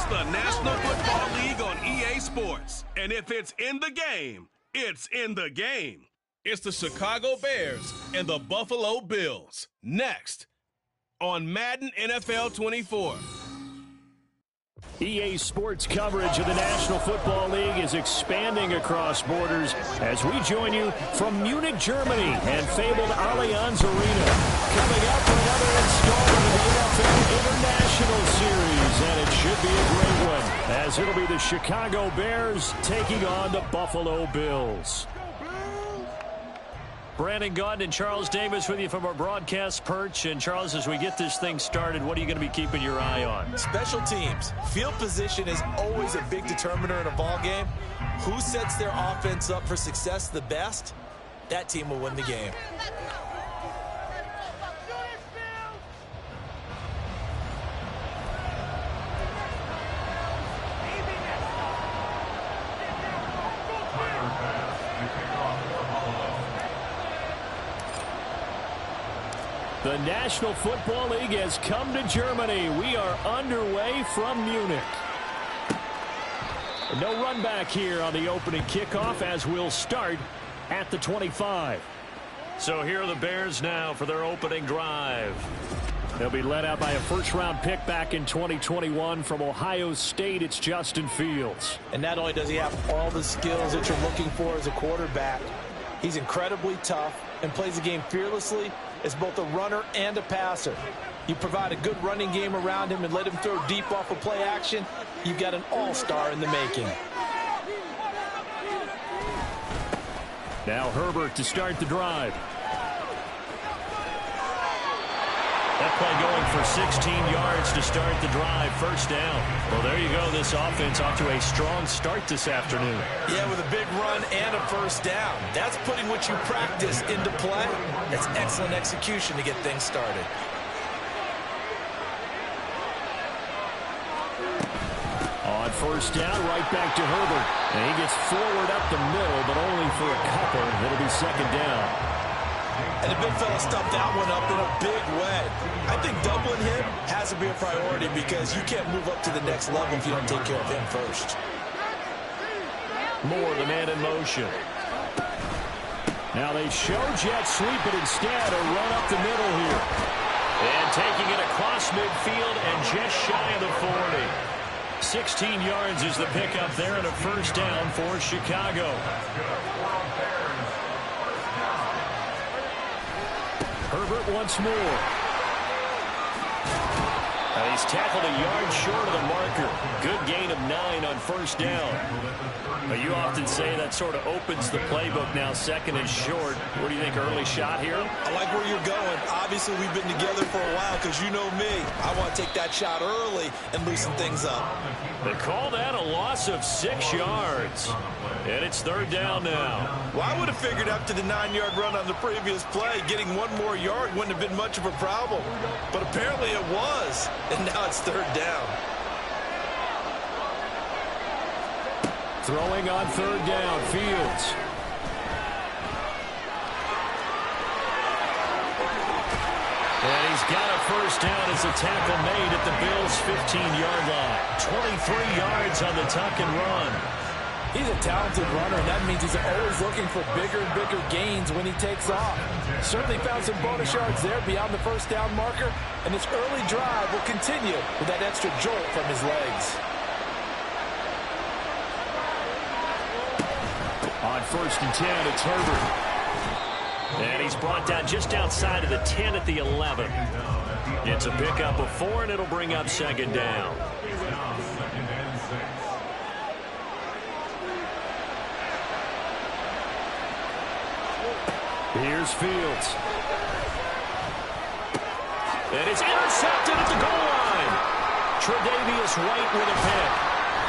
It's the National Football League on EA Sports. And if it's in the game, it's in the game. It's the Chicago Bears and the Buffalo Bills. Next on Madden NFL 24. EA Sports coverage of the National Football League is expanding across borders as we join you from Munich, Germany and fabled Allianz Arena. Coming up for another installment of the NFL International Series, and it should be a great one as it'll be the Chicago Bears taking on the Buffalo Bills. Brandon Gaudin and Charles Davis with you from our broadcast perch. And, Charles, as we get this thing started, what are you going to be keeping your eye on? Special teams. Field position is always a big determiner in a ball game. Who sets their offense up for success the best, that team will win the game. The National Football League has come to Germany. We are underway from Munich. No run back here on the opening kickoff as we'll start at the 25. So here are the Bears now for their opening drive. They'll be led out by a first-round pick back in 2021 from Ohio State. It's Justin Fields. And not only does he have all the skills that you're looking for as a quarterback, he's incredibly tough and plays the game fearlessly as both a runner and a passer. You provide a good running game around him and let him throw deep off of play action, you've got an all-star in the making. Now Herbert to start the drive. That play going for 16 yards to start the drive. First down. Well, there you go. This offense off to a strong start this afternoon. Yeah, with a big run and a first down. That's putting what you practice into play. That's excellent execution to get things started. On first down, right back to Herbert. And he gets forward up the middle, but only for a couple. It'll be second down. And the big fella stuffed that one up in a big way. I think doubling him has to be a priority because you can't move up to the next level if you don't take care of him first. Moore, the man in motion. Now they show jet sweep, but instead a run up the middle here. And taking it across midfield and just shy of the 40. 16 yards is the pickup there and a first down for Chicago. Herbert once more. And he's tackled a yard short of the marker. Good gain of 9 on first down. But you often say that sort of opens the playbook now, second and short. What do you think, early shot here? I like where you're going. Obviously, we've been together for a while because you know me. I want to take that shot early and loosen things up. They call that a loss of 6 yards. And it's third down now. Well, I would have figured after the 9-yard run on the previous play, getting one more yard wouldn't have been much of a problem. But apparently it was. And now it's third down. Throwing on third down, Fields. And he's got a first down as a tackle made at the Bills' 15-yard line. 23 yards on the tuck and run. He's a talented runner, and that means he's always looking for bigger and bigger gains when he takes off. Certainly found some bonus yards there beyond the first down marker, and this early drive will continue with that extra jolt from his legs. On first and 10, it's Herbert. And he's brought down just outside of the 10 at the 11. It's a pickup of 4, and it'll bring up second down. Here's Fields. And it's intercepted at the goal line. Tre'Davious White with a pick.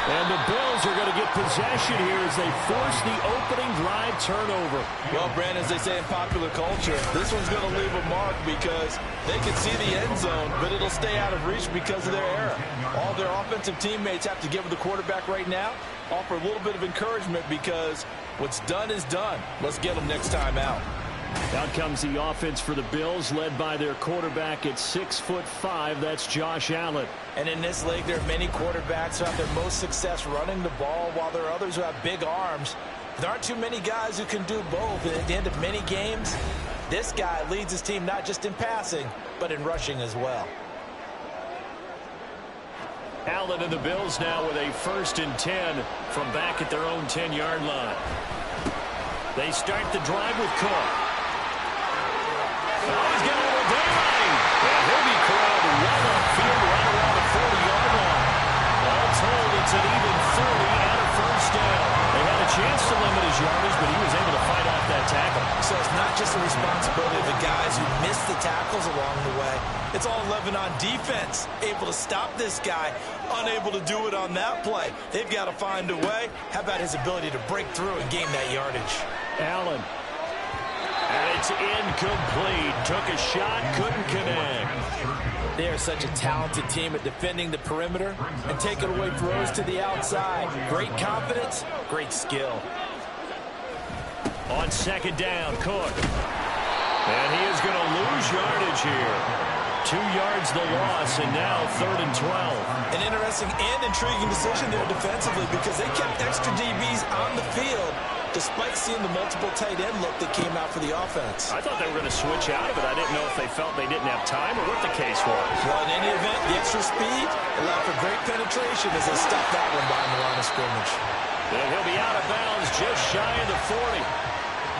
And the Bills are going to get possession here as they force the opening drive turnover. Well, Brandon, as they say in popular culture, this one's going to leave a mark because they can see the end zone, but it'll stay out of reach because of their error. All their offensive teammates have to give the quarterback right now, offer a little bit of encouragement because what's done is done. Let's get them next time out. Out comes the offense for the Bills, led by their quarterback at 6'5". That's Josh Allen. And in this league, there are many quarterbacks who have their most success running the ball, while there are others who have big arms. There aren't too many guys who can do both. And at the end of many games, this guy leads his team not just in passing, but in rushing as well. Allen and the Bills now with a 1st and 10 from back at their own 10-yard line. They start the drive with Cook. Oh, he's got a little daylight. And he'll be corralled well upfield right around the 40-yard line. All told, it's an even 40 and a 1st down. They had a chance to limit his yardage, but he was able to fight off that tackle. So it's not just the responsibility of the guys who missed the tackles along the way. It's all 11 on defense, able to stop this guy, unable to do it on that play. They've got to find a way. How about his ability to break through and gain that yardage? Allen. And it's incomplete. Took a shot, couldn't connect. They are such a talented team at defending the perimeter and taking away throws to the outside. Great confidence, great skill. On 2nd down, Cook. And he is going to lose yardage here. 2 yards the loss, and now 3rd and 12. An interesting and intriguing decision there defensively, because they kept extra DBs on the field despite seeing the multiple tight end look that came out for the offense. I thought they were going to switch out of it. I didn't know if they felt they didn't have time or what the case was. Well, in any event, the extra speed allowed for great penetration as they stopped that one behind the line of scrimmage. And he'll be out of bounds just shy of the 40.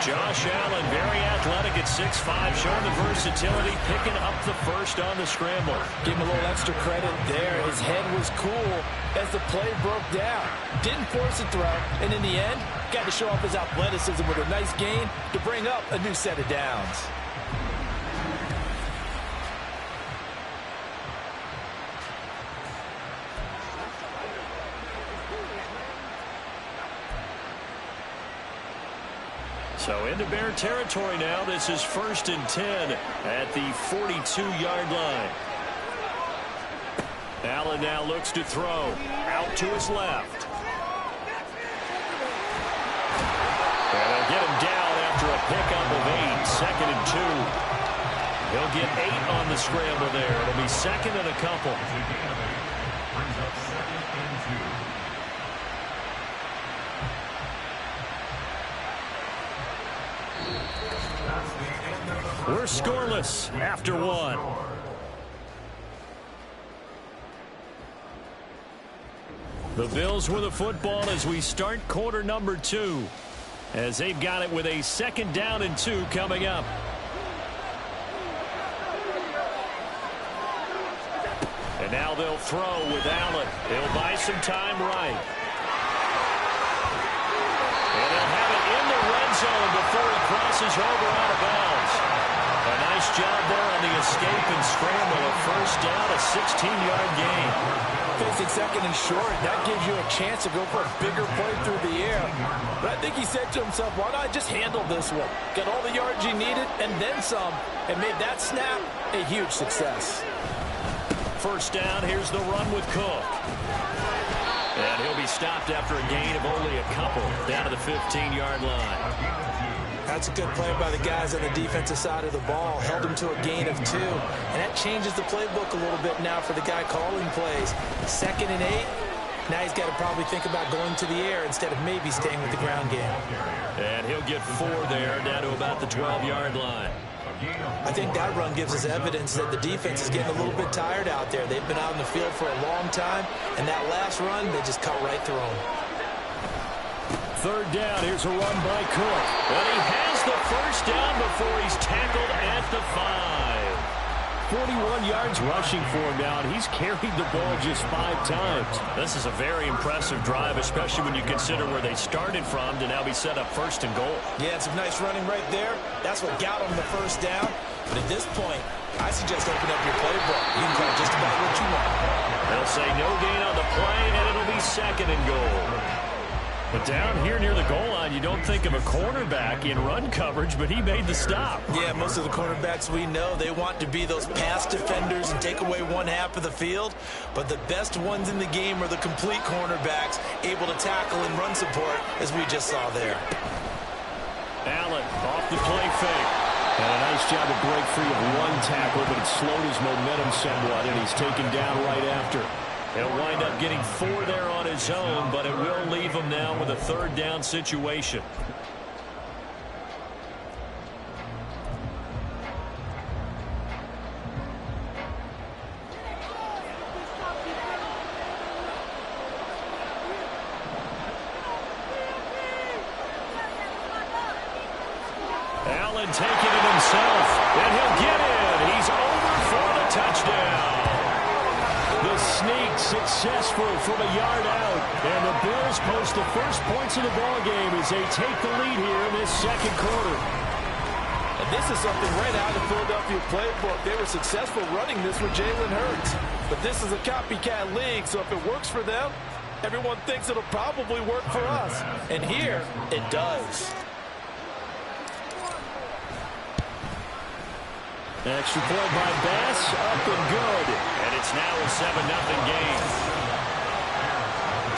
Josh Allen, very athletic at 6'5", showing the versatility, picking up the 1st on the scramble. Give him a little extra credit there. His head was cool as the play broke down. Didn't force a throw, and in the end, got to show off his athleticism with a nice gain to bring up a new set of downs. So into Bear territory now. This is 1st and 10 at the 42-yard line. Allen now looks to throw. Out to his left. And they'll get him down after a pickup of 8. 2nd and 2. He'll get 8 on the scramble there. It'll be 2nd and a couple. We're scoreless after 1. The Bills with the football as we start quarter number 2, as they've got it with a 2nd down and 2 coming up. And now they'll throw with Allen. They'll buy some time right. And they'll have it in the red zone before he crosses over out of bounds. A nice job there on the escape and scramble. A 1st down, a 16-yard gain. Facing 2nd and short, that gives you a chance to go for a bigger play through the air. But I think he said to himself, why not just handle this one? Got all the yards you needed and then some, and made that snap a huge success. 1st down, here's the run with Cook. And he'll be stopped after a gain of only a couple down to the 15-yard line. That's a good play by the guys on the defensive side of the ball. Held him to a gain of 2. And that changes the playbook a little bit now for the guy calling plays. 2nd and 8. Now he's got to probably think about going to the air instead of maybe staying with the ground game. And he'll get 4 there, down to about the 12-yard line. I think that run gives us evidence that the defense is getting a little bit tired out there. They've been out in the field for a long time, and that last run, they just cut right through them. 3rd down, here's a run by Cook. And he has the 1st down before he's tackled at the 5. 41 yards rushing for him now, and he's carried the ball just 5 times. This is a very impressive drive, especially when you consider where they started from to now be set up 1st and goal. Yeah, some nice running right there. That's what got him the 1st down. But at this point, I suggest open up your playbook. You can call just about what you want. They'll say no gain on the play, and it'll be 2nd and goal. But down here near the goal line, you don't think of a cornerback in run coverage, but he made the stop. Yeah, most of the cornerbacks we know, they want to be those pass defenders and take away one half of the field. But the best ones in the game are the complete cornerbacks, able to tackle and run support, as we just saw there. Allen off the play fake. And a nice job to break free of one tackle, but it slowed his momentum somewhat, and he's taken down right after. He'll wind up getting 4 there on his own, but it will leave him now with a 3rd down situation. Allen taking it himself, and he'll get in. He's over for the touchdown. The sneak successful from a yard out, and the Bills post the first points of the ball game as they take the lead here in this 2nd quarter. And this is something right out of the Philadelphia playbook. They were successful running this with Jalen Hurts. But this is a copycat league, so if it works for them, everyone thinks it'll probably work for us. And here, it does. Extra point by Bass, up and good. And it's now a 7-0 game.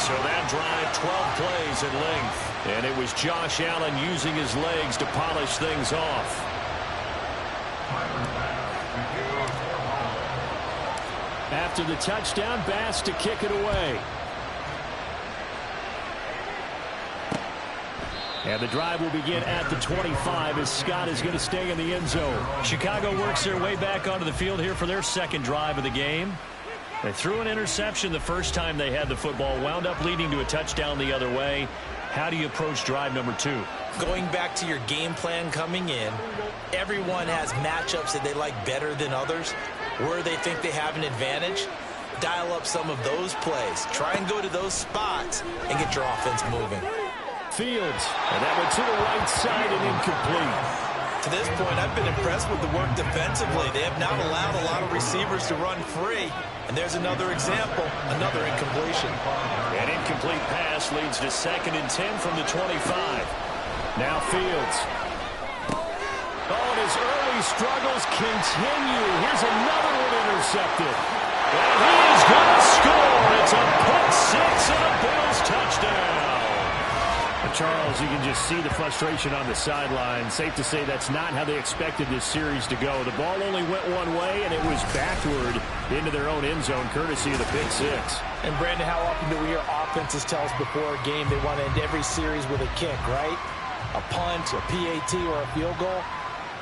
So that drive, 12 plays in length. And it was Josh Allen using his legs to polish things off. After the touchdown, Bass to kick it away. And the drive will begin at the 25 as Scott is going to stay in the end zone. Chicago works their way back onto the field here for their 2nd drive of the game. They threw an interception the first time they had the football, wound up leading to a touchdown the other way. How do you approach drive number 2? Going back to your game plan coming in, everyone has matchups that they like better than others. Where they think they have an advantage, dial up some of those plays. Try and go to those spots and get your offense moving. Fields, and that went to the right side and incomplete. To this point, I've been impressed with the work defensively. They have not allowed a lot of receivers to run free. And there's another example, another incompletion. An incomplete pass leads to 2nd and 10 from the 25. Now Fields. Oh, and his early struggles continue. Here's another one intercepted. And he is going to score. It's a pick 6 and a Bills touchdown. Charles, you can just see the frustration on the sideline. Safe to say that's not how they expected this series to go. The ball only went one way, and it was backward into their own end zone, courtesy of the pick 6. And, Brandon, how often do we hear offenses tell us before a game they want to end every series with a kick, right? A punt, a PAT, or a field goal.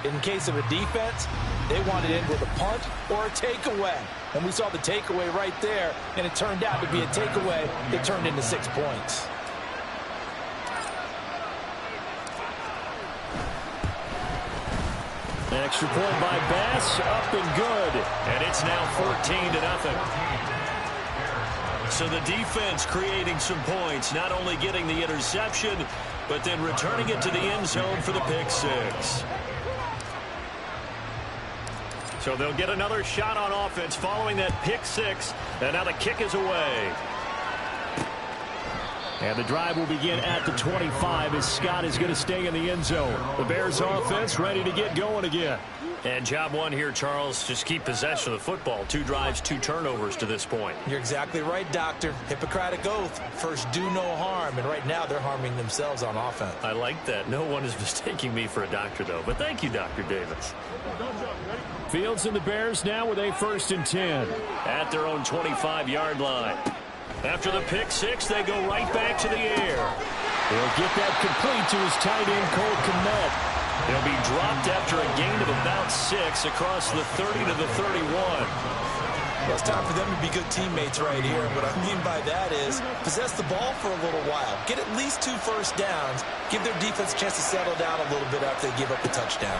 In case of a defense, they want to end with a punt or a takeaway. And we saw the takeaway right there, and it turned out to be a takeaway that turned into 6 points. Extra point by Bass, up and good. And it's now 14-0. So the defense creating some points, not only getting the interception, but then returning it to the end zone for the pick 6. So they'll get another shot on offense following that pick 6, and now the kick is away. And the drive will begin at the 25 as Scott is going to stay in the end zone. The Bears offense ready to get going again. And job one here, Charles, just keep possession of the football. 2 drives, 2 turnovers to this point. You're exactly right, Doctor. Hippocratic oath. First, do no harm. And right now, they're harming themselves on offense. I like that. No one is mistaking me for a doctor, though. But thank you, Dr. Davis. Fields and the Bears now with a 1st and 10. At their own 25-yard line. After the pick 6, they go right back to the air. He'll get that complete to his tight end, Cole Kmet. He'll be dropped after a gain of about 6 across the 30 to the 31. Well, it's time for them to be good teammates right here. And what I mean by that is possess the ball for a little while. Get at least 2 first downs. Give their defense a chance to settle down a little bit after they give up the touchdown.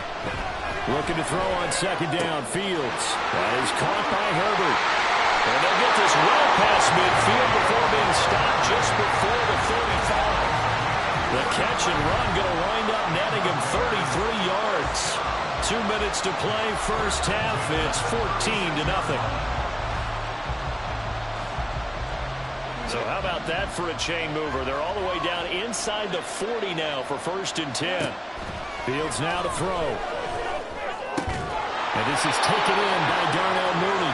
Looking to throw on 2nd down. Fields. That is caught by Herbert. And they'll get this well past midfield before being stopped just before the 35. The catch and run going to wind up netting him 33 yards. 2 minutes to play first half. It's 14-0. So how about that for a chain mover? They're all the way down inside the 40 now for 1st and 10. Fields now to throw. And this is taken in by Darnell Mooney.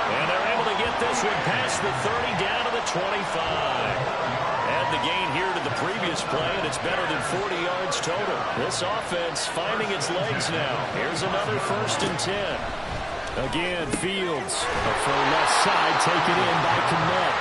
And they're able to get this one past the 30 down to the 25. And the gain here to the previous this play, and it's better than 40 yards total. This offense finding its legs now. Here's another 1st and 10. Again, Fields for left side, taken in by Kmet.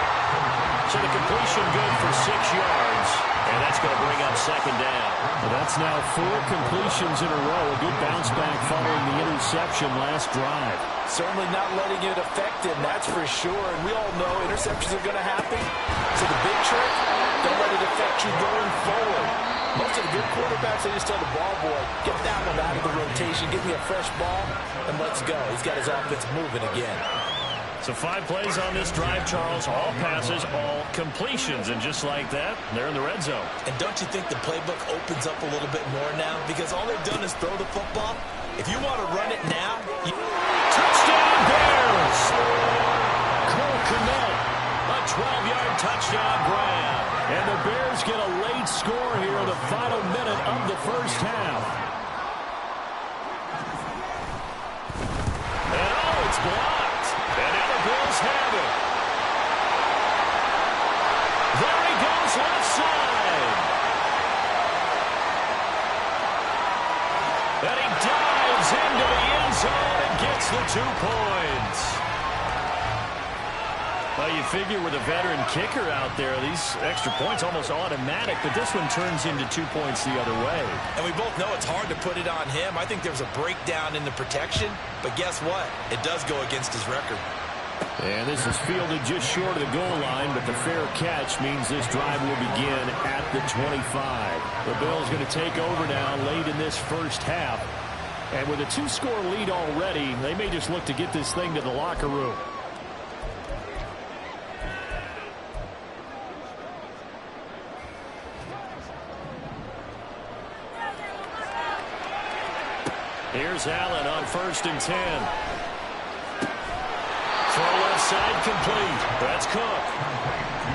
So the completion good for 6 yards, and that's going to bring up 2nd down. Well, that's now 4 completions in a row. A good bounce back following the interception last drive. Certainly not letting it affect him, that's for sure. And we all know interceptions are going to happen. So the big trick, don't let it affect you going forward. Most of the good quarterbacks, they just tell the ball boy, get that one out of the rotation, give me a fresh ball, and let's go. He's got his offense moving again. So 5 plays on this drive, Charles. All passes, all completions. And just like that, they're in the red zone. And don't you think the playbook opens up a little bit more now? Because all they've done is throw the football. If you want to run it now, touchdown Bears! Cole Kmet, a 12-yard touchdown grab. And the Bears get a late score here in the final minute of the first half. And it's blocked. And now the Bills have it. There he goes left side. And he dives into the end zone and gets the 2 points. Well, you figure with a veteran kicker out there, these extra points almost automatic, but this one turns into 2 points the other way. And we both know it's hard to put it on him. I think there's a breakdown in the protection, but guess what? It does go against his record. And this is fielded just short of the goal line, but the fair catch means this drive will begin at the 25. The Bills going to take over now late in this first half. And with a 2-score lead already, they may just look to get this thing to the locker room. Here's Allen on 1st and 10. Throw left side complete. That's Cook.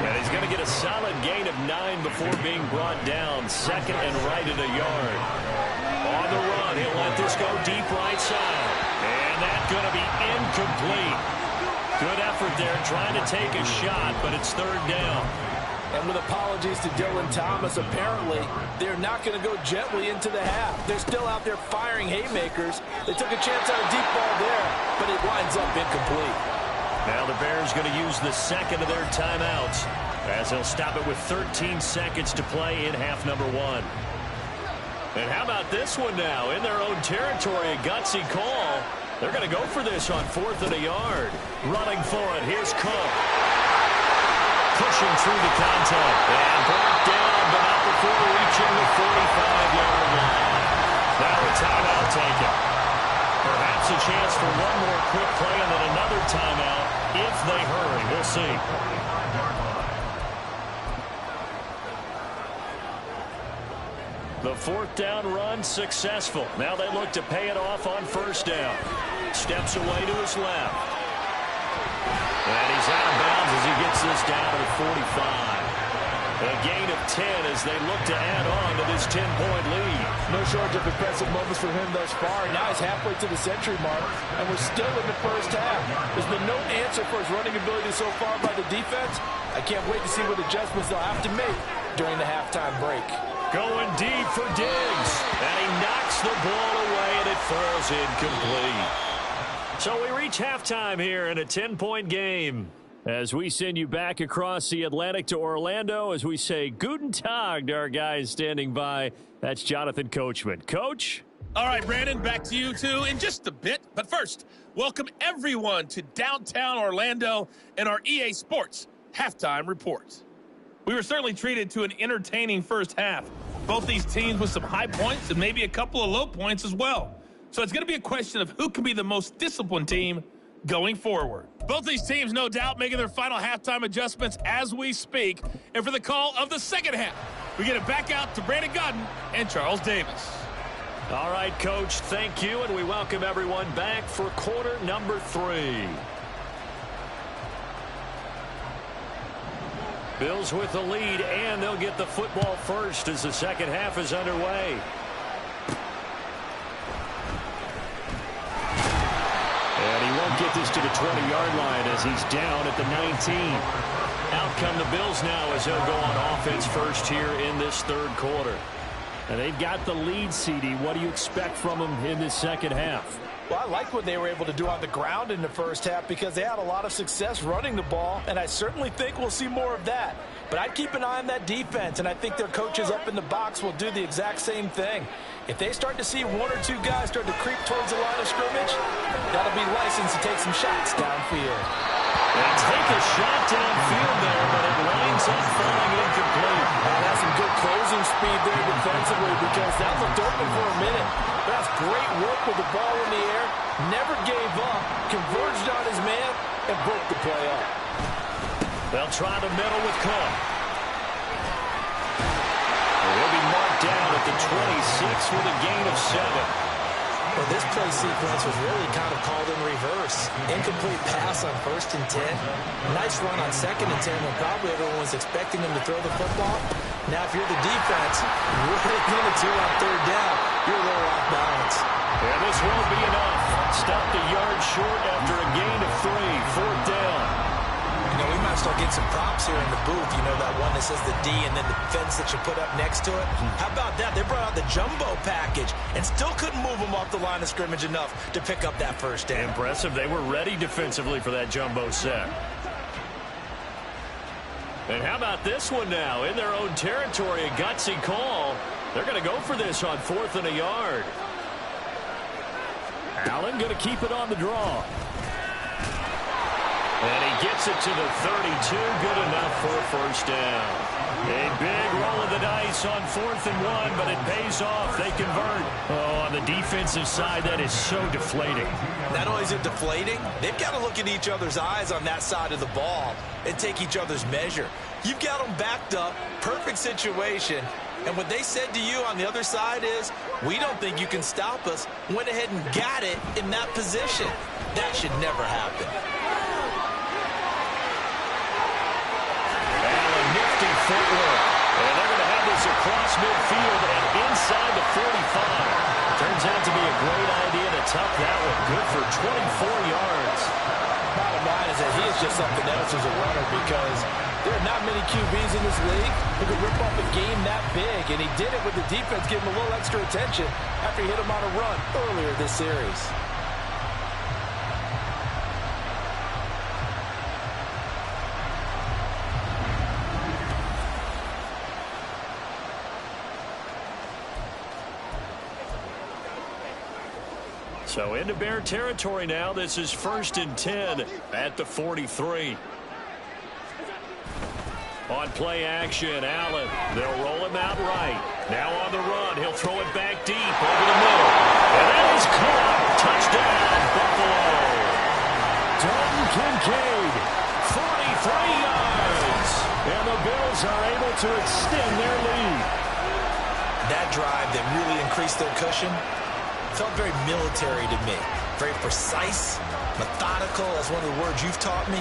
And he's going to get a solid gain of 9 before being brought down. 2nd and right at a yard. On the run, he'll let this go deep right side. And that's going to be incomplete. Good effort there trying to take a shot, but it's 3rd down. And with apologies to Dylan Thomas, apparently they're not going to go gently into the half. They're still out there firing haymakers. They took a chance on a deep ball there, but it winds up incomplete. Now the Bears going to use the 2nd of their timeouts as they'll stop it with 13 seconds to play in half number 1. And how about this one now? In their own territory, a gutsy call. They're going to go for this on 4th and a yard. Running for it, here's Cook. Pushing through the contact. And brought down, but not before reaching the 45-yard line. Now a timeout taken. Perhaps a chance for one more quick play and then another timeout if they hurry. We'll see. The 4th down run successful. Now they look to pay it off on 1st down. Steps away to his left. And he's out of bounds as he gets this down to the 45. A gain of 10 as they look to add on to this 10-point lead. No shortage of impressive moments for him thus far. Now he's halfway to the century mark, and we're still in the first half. There's been no answer for his running ability so far by the defense. I can't wait to see what adjustments they'll have to make during the halftime break. Going deep for Diggs. And he knocks the ball away, and it falls incomplete. So we reach halftime here in a 10-point game. As we send you back across the Atlantic to Orlando, as we say Guten Tag to our guys standing by. That's Jonathan Coachman. Coach? All right, Brandon, back to you two in just a bit. But first, welcome everyone to downtown Orlando and our EA Sports Halftime Report. We were certainly treated to an entertaining first half. Both these teams with some high points and maybe a couple of low points as well. So it's going to be a question of who can be the most disciplined team going forward. Both these teams, no doubt, making their final halftime adjustments as we speak. And for the call of the second half, we get it back out to Brandon Godden and Charles Davis. All right, Coach, thank you, and we welcome everyone back for quarter number 3. Bills with the lead, and they'll get the football first as the second half is underway. And he won't get this to the 20-yard line as he's down at the 19. Out come the Bills now as they'll go on offense first here in this third quarter. And they've got the lead, CD. What do you expect from them in this second half? Well, I like what they were able to do on the ground in the first half because they had a lot of success running the ball, and I certainly think we'll see more of that. But I'd keep an eye on that defense, and I think their coaches up in the box will do the exact same thing. If they start to see one or two guys start to creep towards the line of scrimmage, that'll be license to take some shots downfield. They take a shot downfield there, but it lines up falling incomplete. That's some good closing speed there defensively because that looked open for a minute. That's great work with the ball in the air. Never gave up, converged on his man, and broke the play up. They'll try the middle with Cook. He'll be marked down at the 26 with a gain of 7. Well, this play sequence was really kind of called in reverse. Incomplete pass on 1st and 10. Nice run on 2nd and 10 when probably everyone was expecting him to throw the football. Now, if you're the defense, really limited to on 3rd down, you're a little off balance. And this won't be enough. Stopped a yard short after a gain of 3. 4th down. You know, we might start getting some props here in the booth. You know, that one that says the D and then the fence that you put up next to it. How about that? They brought out the jumbo package and still couldn't move them off the line of scrimmage enough to pick up that 1st down. Impressive. They were ready defensively for that jumbo set. And how about this one now? In their own territory, a gutsy call. They're going to go for this on 4th and a yard. Allen going to keep it on the draw. And he gets it to the 32. Good enough for a 1st down. A big roll of the dice on 4th and 1, but it pays off. They convert. Oh, on the defensive side, that is so deflating. Not only is it deflating, they've got to look in each other's eyes on that side of the ball and take each other's measure. You've got them backed up, perfect situation, and what they said to you on the other side is, we don't think you can stop us. Went ahead and got it in that position. That should never happen. Footwork. And they're going to have this across midfield and inside the 45. Turns out to be a great idea to tuck that one. Good for 24 yards. Bottom line is that he is just something else as a runner because there are not many QBs in this league who can rip off a game that big. And he did it with the defense giving him a little extra attention after he hit him on a run earlier this series. So into Bear territory now. This is 1st and 10 at the 43. On play action, Allen. They'll roll him out right. Now on the run. He'll throw it back deep over the middle. And that is caught. Touchdown, Buffalo. Dalton Kincaid. 43 yards. And the Bills are able to extend their lead. That drive that really increased their cushion felt very military to me. Very precise, methodical. That's one of the words you've taught me.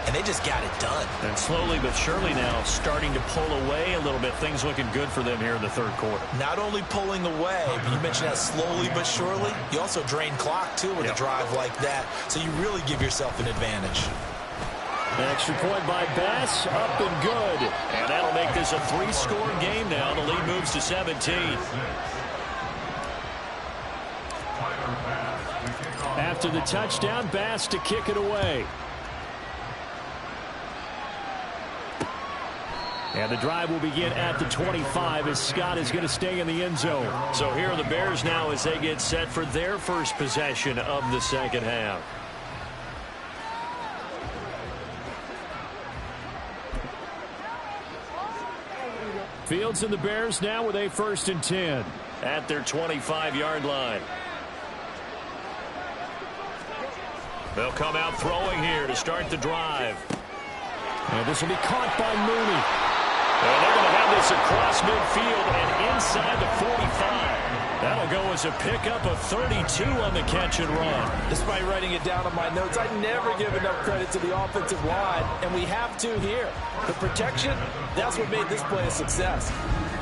And they just got it done. And slowly but surely now starting to pull away a little bit. Things looking good for them here in the 3rd quarter. Not only pulling away, but you mentioned that slowly but surely. You also drain clock, too, with a drive like that. So you really give yourself an advantage. An extra point by Bass, up and good. And that'll make this a 3-score game now. The lead moves to 17. After the touchdown, Bass to kick it away. And the drive will begin at the 25 as Scott is going to stay in the end zone. So here are the Bears now as they get set for their first possession of the second half. Fields and the Bears now with a 1st and 10. At their 25-yard line. They'll come out throwing here to start the drive. And this will be caught by Mooney. And they're going to have this across midfield and inside the 45. That'll go as a pickup of 32 on the catch and run. Despite writing it down on my notes, I never give enough credit to the offensive line, and we have to here. The protection, that's what made this play a success.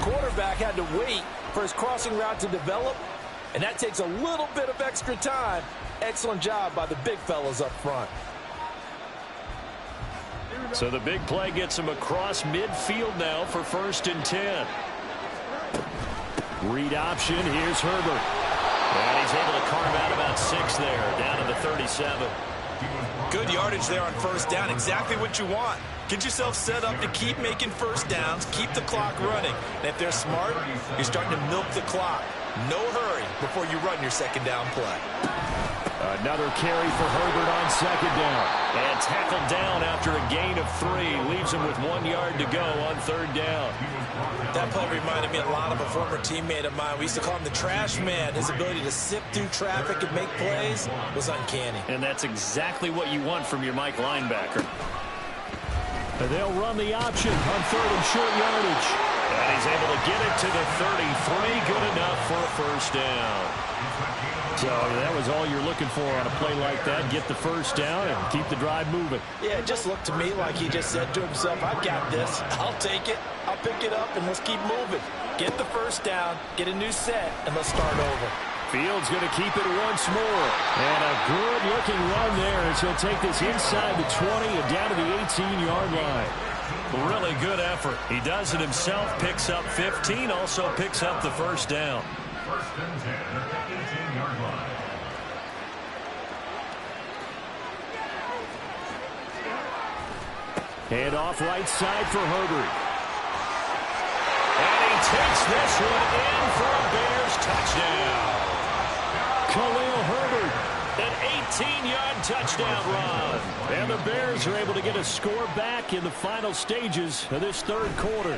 Quarterback had to wait for his crossing route to develop, and that takes a little bit of extra time. Excellent job by the big fellas up front. So the big play gets him across midfield now for 1st and 10. Read option. Here's Herbert. And he's able to carve out about 6 there, down to the 37. Good yardage there on 1st down. Exactly what you want. Get yourself set up to keep making 1st downs, keep the clock running. And if they're smart, you're starting to milk the clock. No hurry before you run your 2nd down play. Another carry for Herbert on 2nd down. And tackled down after a gain of 3. Leaves him with 1 yard to go on 3rd down. That play reminded me a lot of a former teammate of mine. We used to call him the trash man. His ability to sift through traffic and make plays was uncanny. And that's exactly what you want from your Mike linebacker. And they'll run the option on 3rd and short yardage. And he's able to get it to the 33. Good enough for a 1st down. So that was all you're looking for on a play like that. Get the 1st down and keep the drive moving. Yeah, it just looked to me like he just said to himself, I've got this. I'll take it. I'll pick it up, and let's keep moving. Get the 1st down, get a new set, and let's start over. Fields going to keep it once more. And a good-looking run there as he'll take this inside the 20 and down to the 18-yard line. Really good effort. He does it himself, picks up 15, also picks up the 1st down. 1st and 10 at the 18-yard line. Hand off right side for Herbert. And he takes this one in for a Bears touchdown. Khalil Herbert. An 18-yard touchdown run. And the Bears are able to get a score back in the final stages of this 3rd quarter.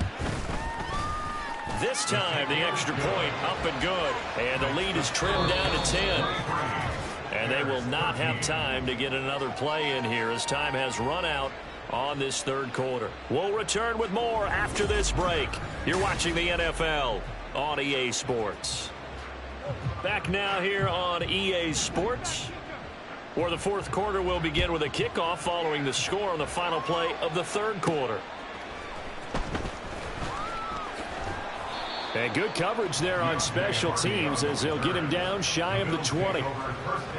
This time, the extra point up and good. And the lead is trimmed down to 10. And they will not have time to get another play in here as time has run out on this 3rd quarter. We'll return with more after this break. You're watching the NFL on EA Sports. Back now here on EA Sports, where the 4th quarter will begin with a kickoff following the score on the final play of the 3rd quarter. And good coverage there on special teams as they'll get him down shy of the 20.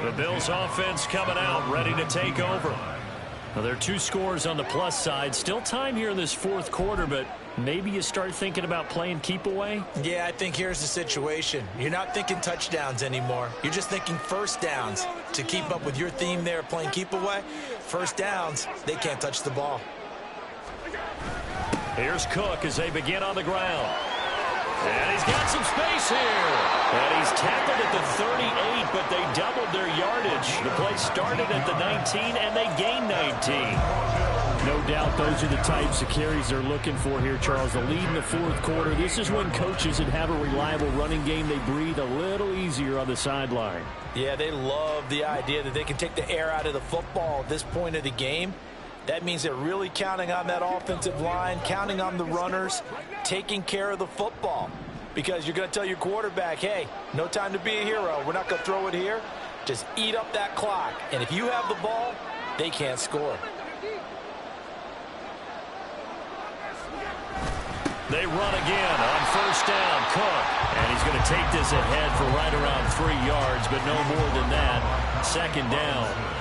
The Bills offense coming out, ready to take over. Well, there are 2 scores on the plus side. Still time here in this 4th quarter, but maybe you start thinking about playing keep away? Yeah, I think here's the situation. You're not thinking touchdowns anymore. You're just thinking 1st downs. To keep up with your theme there, playing keep away, 1st downs, they can't touch the ball. Here's Cook as they begin on the ground. And he's got some space here. And he's tackled at the 38, but they doubled their yardage. The play started at the 19, and they gained 19. No doubt those are the types of carries they're looking for here, Charles. The lead in the 4th quarter. This is when coaches that have a reliable running game, they breathe a little easier on the sideline. Yeah, they love the idea that they can take the air out of the football at this point of the game. That means they're really counting on that offensive line, counting on the runners, taking care of the football. Because you're going to tell your quarterback, hey, no time to be a hero. We're not going to throw it here. Just eat up that clock. And if you have the ball, they can't score. They run again on 1st down. Cook. And he's going to take this ahead for right around 3 yards, but no more than that. 2nd down.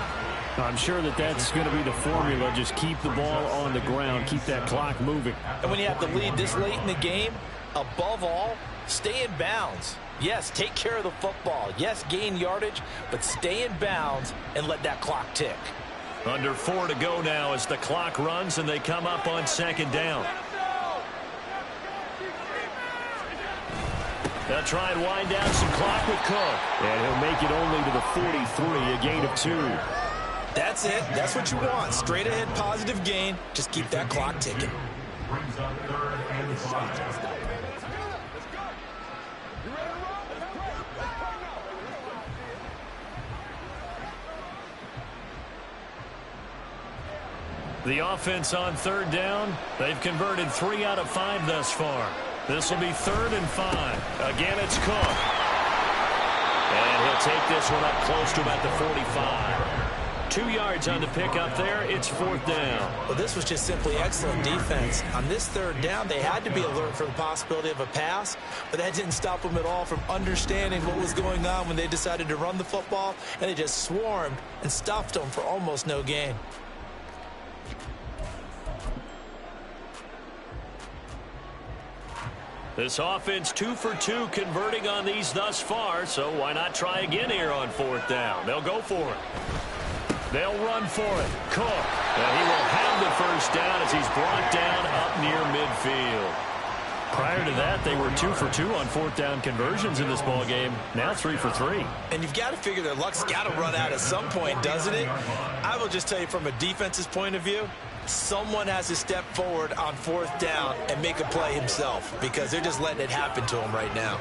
I'm sure that that's going to be the formula. Just keep the ball on the ground. Keep that clock moving. And when you have the lead this late in the game, above all, stay in bounds. Yes, take care of the football. Yes, gain yardage, but stay in bounds and let that clock tick. Under 4 to go now as the clock runs and they come up on 2nd down. They'll try and wind down some clock with Cook. And he'll make it only to the 43, a gain of 2. That's it. That's what you want. Straight ahead positive gain. Just keep that clock ticking. Brings up 3rd and 5. The offense on 3rd down, they've converted 3 out of 5 thus far. This will be 3rd and 5. Again, it's Cook. And he'll take this one up close to about the 45. 2 yards on the pickup there. It's 4th down. Well, this was just simply excellent defense. On this 3rd down, they had to be alert for the possibility of a pass, but that didn't stop them at all from understanding what was going on when they decided to run the football, and they just swarmed and stuffed them for almost no gain. This offense 2 for 2 converting on these thus far, so why not try again here on 4th down? They'll go for it. They'll run for it. Cook. And he will have the first down as he's brought down up near midfield. Prior to that, they were 2 for 2 on 4th down conversions in this ball game. Now 3 for 3. And you've got to figure their luck's got to run out at some point, doesn't it? I will just tell you from a defense's point of view, someone has to step forward on 4th down and make a play himself because they're just letting it happen to him right now.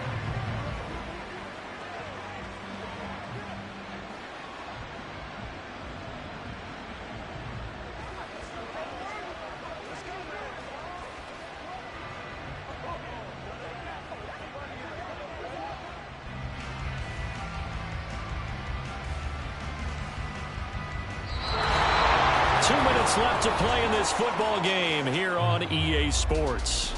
Left to play in this football game here on EA Sports.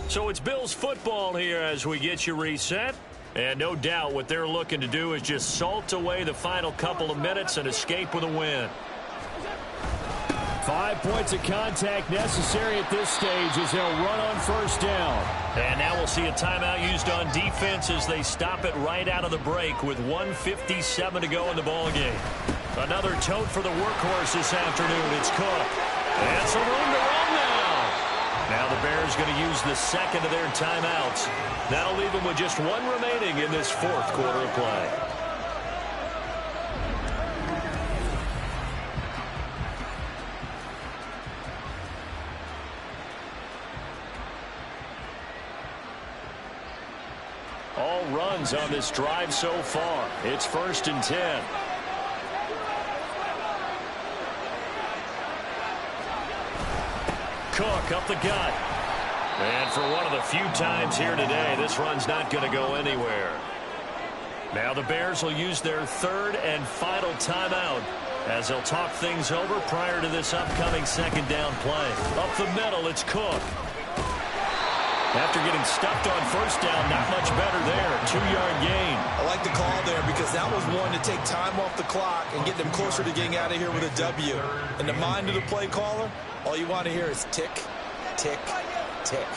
So it's Bills football here as we get you reset. And no doubt what they're looking to do is just salt away the final couple of minutes and escape with a win. 5 points of contact necessary at this stage as they'll run on 1st down. And now we'll see a timeout used on defense as they stop it right out of the break with 1:57 to go in the ball game. Another tote for the workhorse this afternoon. It's Cook. And some room to run now. Now the Bears going to use the second of their timeouts. That'll leave them with just one remaining in this 4th quarter of play. All runs on this drive so far. It's 1st and 10. Cook up the gut. And for one of the few times here today, this run's not going to go anywhere. Now the Bears will use their 3rd and final timeout as they'll talk things over prior to this upcoming 2nd down play. Up the middle, it's Cook. After getting stuffed on 1st down, not much better there. 2-yard gain. I like the call there because that was one to take time off the clock and get them closer to getting out of here with a W. In the mind of the play caller, all you want to hear is tick, tick, tick.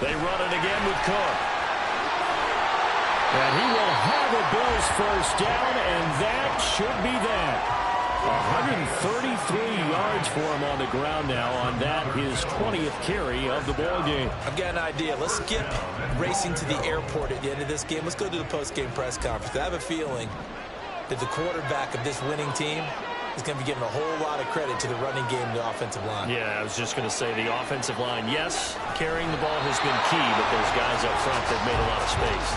They run it again with Cook. And he will have a Bills 1st down, and that should be that. 133 yards for him on the ground now on that, his 20th carry of the ball game. I've got an idea. Let's skip racing to the airport at the end of this game. Let's go to the post-game press conference. I have a feeling that the quarterback of this winning team is going to be giving a whole lot of credit to the running game and the offensive line. Yeah, I was just going to say the offensive line, yes, carrying the ball has been key, but those guys up front, they've made a lot of space.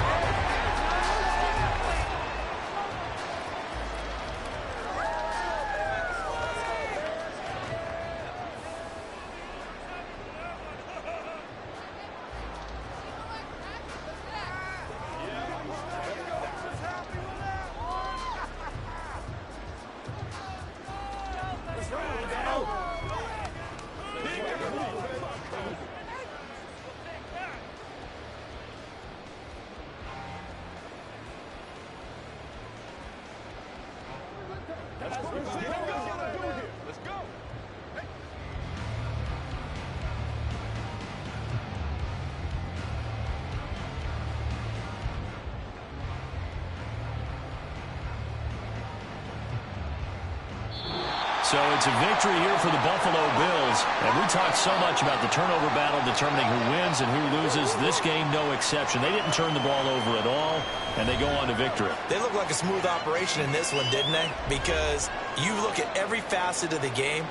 So it's a victory here for the Buffalo Bills. And we talked so much about the turnover battle determining who wins and who loses. This game, no exception. They didn't turn the ball over at all, and they go on to victory. They look like a smooth operation in this one, didn't they? Because you look at every facet of the game,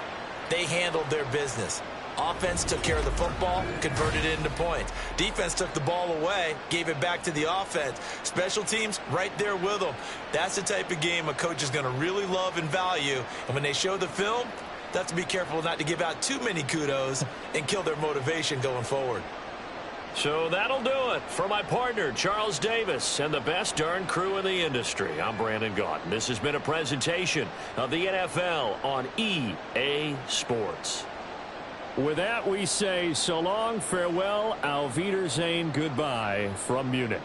they handled their business. Offense took care of the football, converted it into points. Defense took the ball away, gave it back to the offense. Special teams right there with them. That's the type of game a coach is going to really love and value. And when they show the film, they have to be careful not to give out too many kudos and kill their motivation going forward. So that'll do it for my partner, Charles Davis, and the best darn crew in the industry. I'm Brandon Gaudin. This has been a presentation of the NFL on EA Sports. With that, we say so long, farewell, auf Wiedersehen, goodbye from Munich.